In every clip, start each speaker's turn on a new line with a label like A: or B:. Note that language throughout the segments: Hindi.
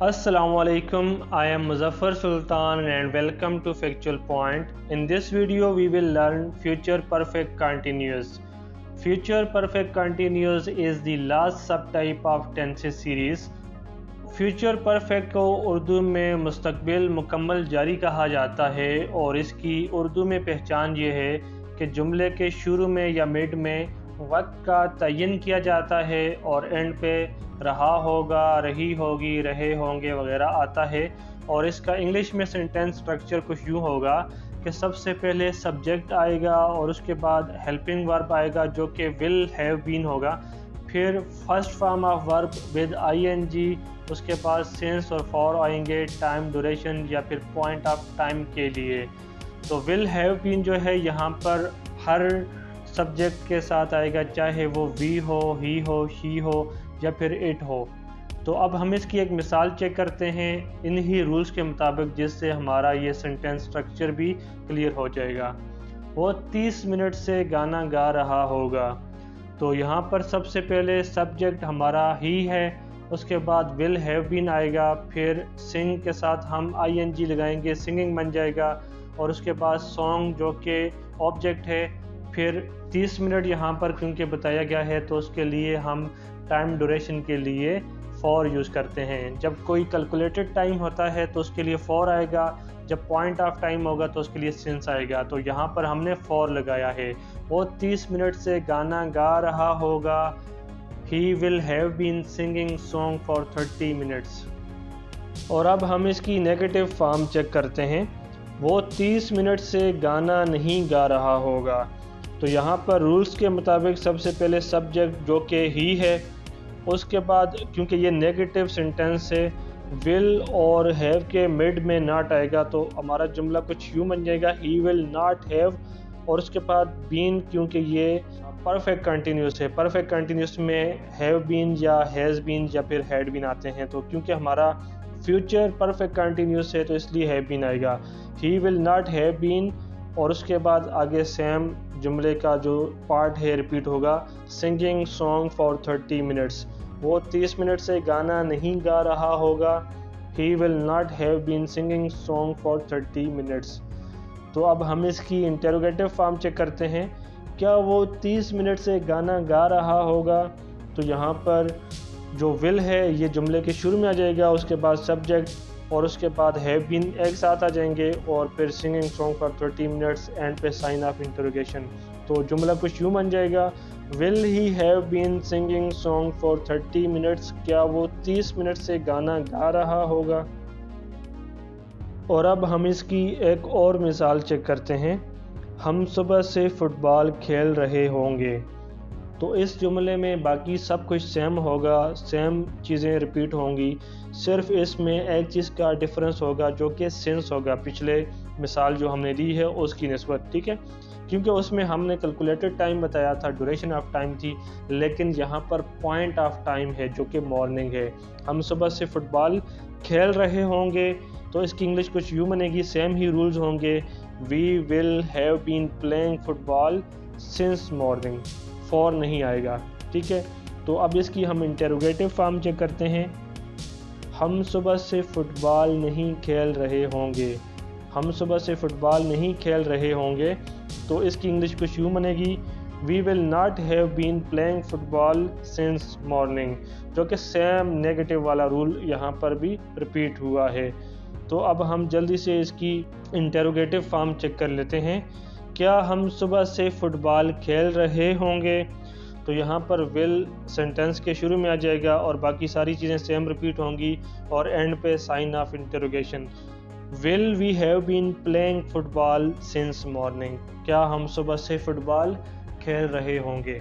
A: Assalamualaikum, I am Muzaffar Sultan and welcome to Factual Point. In this video we will learn Future Perfect Continuous. Future Perfect Continuous is the last subtype of tenses series. Future perfect को उर्दू में मुस्तकबिल मुकम्मल जारी कहा जाता है और इसकी उर्दू में पहचान ये है कि जुमले के शुरू में या मिड में वक्त का तयन किया जाता है और एंड पे रहा होगा, रही होगी, रहे होंगे वगैरह आता है। और इसका इंग्लिश में सेंटेंस स्ट्रक्चर कुछ यूँ होगा कि सबसे पहले सब्जेक्ट आएगा और उसके बाद हेल्पिंग वर्ब आएगा जो कि विल हैव बीन होगा, फिर first form of verb with ING, उसके बाद सिंस और फॉर आएंगे टाइम, ड्यूरेशन या फिर पॉइंट ऑफ टाइम के लिए। तो विल हैव बीन जो है यहाँ पर हर सब्जेक्ट के साथ आएगा, चाहे वो वी हो, ही हो, शी हो या फिर इट हो। तो अब हम इसकी एक मिसाल चेक करते हैं इन्हीं रूल्स के मुताबिक, जिससे हमारा ये सेंटेंस स्ट्रक्चर भी क्लियर हो जाएगा। वो 30 मिनट से गाना गा रहा होगा। तो यहाँ पर सबसे पहले सब्जेक्ट हमारा ही है, उसके बाद विल हैव बीन आएगा, फिर सिंग के साथ हम आईएनजी लगाएंगे, सिंगिंग बन जाएगा, और उसके बाद सॉन्ग जो कि ऑब्जेक्ट है। फिर 30 मिनट यहाँ पर क्योंकि बताया गया है तो उसके लिए हम टाइम ड्यूरेशन के लिए फॉर यूज़ करते हैं। जब कोई कैलकुलेटेड टाइम होता है तो उसके लिए फॉर आएगा, जब पॉइंट ऑफ टाइम होगा तो उसके लिए सिंस आएगा। तो यहाँ पर हमने फॉर लगाया है। वो 30 मिनट से गाना गा रहा होगा। He will have been singing song for 30 minutes। और अब हम इसकी नेगेटिव फॉर्म चेक करते हैं। वो 30 मिनट से गाना नहीं गा रहा होगा। तो यहाँ पर रूल्स के मुताबिक सबसे पहले सब्जेक्ट जो कि ही है, उसके बाद क्योंकि ये नेगेटिव सेंटेंस है विल और हैव के मिड में नॉट आएगा तो हमारा जुमला कुछ यूँ बन जाएगा, ही विल नॉट हैव। और उसके बाद बीन, क्योंकि ये परफेक्ट कंटिन्यूस है, परफेक्ट कंटिन्यूस में हैव बीन या हैज़ बीन या फिर हैड बीन आते हैं। तो क्योंकि हमारा फ्यूचर परफेक्ट कंटिन्यूस है तो इसलिए हैव बीन आएगा, he will not have been. और उसके बाद आगे सेम जुमले का जो पार्ट है रिपीट होगा, सिंगिंग सॉन्ग फॉर 30 मिनट्स। वो 30 मिनट से गाना नहीं गा रहा होगा। He will not have been singing song for 30 minutes. तो अब हम इसकी इंटेरोगेटिव फॉर्म चेक करते हैं। क्या वो 30 मिनट से गाना गा रहा होगा? तो यहाँ पर जो विल है ये जुमले के शुरू में आ जाएगा, उसके बाद सब्जेक्ट और उसके बाद हैव बीन एक साथ आ जाएंगे और फिर singing song for 30 minutes end पे साइन ऑफ इंटरोगेशन। तो जुमला कुछ यूँ बन जाएगा, will he have been singing song for 30 minutes. क्या वो 30 मिनट से गाना गा रहा होगा? और अब हम इसकी एक और मिसाल चेक करते हैं। हम सुबह से फुटबॉल खेल रहे होंगे। तो इस जुमले में बाकी सब कुछ सेम होगा, सेम चीज़ें रिपीट होंगी, सिर्फ इसमें एक चीज़ का डिफरेंस होगा जो कि सिंस होगा, पिछले मिसाल जो हमने दी है उसकी निस्बत। ठीक है, क्योंकि उसमें हमने कैलकुलेटेड टाइम बताया था, ड्यूरेशन ऑफ टाइम थी, लेकिन यहाँ पर पॉइंट ऑफ टाइम है जो कि मॉर्निंग है। हम सुबह से फुटबॉल खेल रहे होंगे तो इसकी इंग्लिश कुछ यूँ बनेगी, सेम ही रूल्स होंगे, we will have been playing football since morning, for नहीं आएगा। ठीक है, तो अब इसकी हम इंटेरोगेटिव फॉर्म चेक करते हैं। हम सुबह से फुटबॉल नहीं खेल रहे होंगे। हम सुबह से फुटबॉल नहीं खेल रहे होंगे तो इसकी इंग्लिश कुछ यूँ बनेगी, we will not have been playing football since morning, जो कि सेम नेगेटिव वाला रूल यहाँ पर भी रिपीट हुआ है। तो अब हम जल्दी से इसकी इंटेरोगेटिव फॉर्म चेक कर लेते हैं। क्या हम सुबह से फुटबॉल खेल रहे होंगे? तो यहाँ पर विल सेंटेंस के शुरू में आ जाएगा और बाकी सारी चीज़ें सेम रिपीट होंगी और एंड पे sign of interrogation, will we have been playing football since morning. क्या हम सुबह से फुटबॉल खेल रहे होंगे?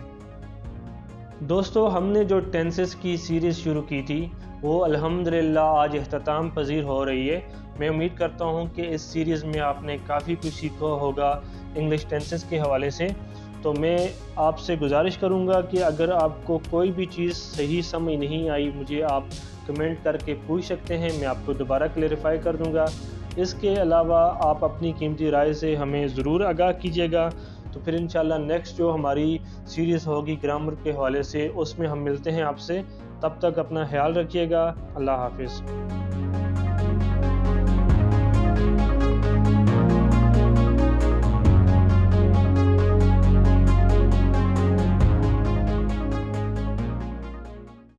A: दोस्तों, हमने जो टेंसेस की सीरीज़ शुरू की थी वो अल्हम्दुलिल्लाह आज इख्तिताम पजीर हो रही है। मैं उम्मीद करता हूँ कि इस सीरीज़ में आपने काफ़ी कुछ सीखा होगा इंग्लिश टेंसेस के हवाले से। तो मैं आपसे गुजारिश करूँगा कि अगर आपको कोई भी चीज़ सही समझ नहीं आई, मुझे आप कमेंट करके पूछ सकते हैं, मैं आपको दोबारा क्लेरिफाई कर दूँगा। इसके अलावा आप अपनी कीमती राय से हमें ज़रूर आगाह कीजिएगा। तो फिर इंशाल्लाह नेक्स्ट जो हमारी सीरीज़ होगी ग्रामर के हवाले से उसमें हम मिलते हैं आपसे। तब तक अपना ख्याल रखिएगा। अल्लाह हाफिज़।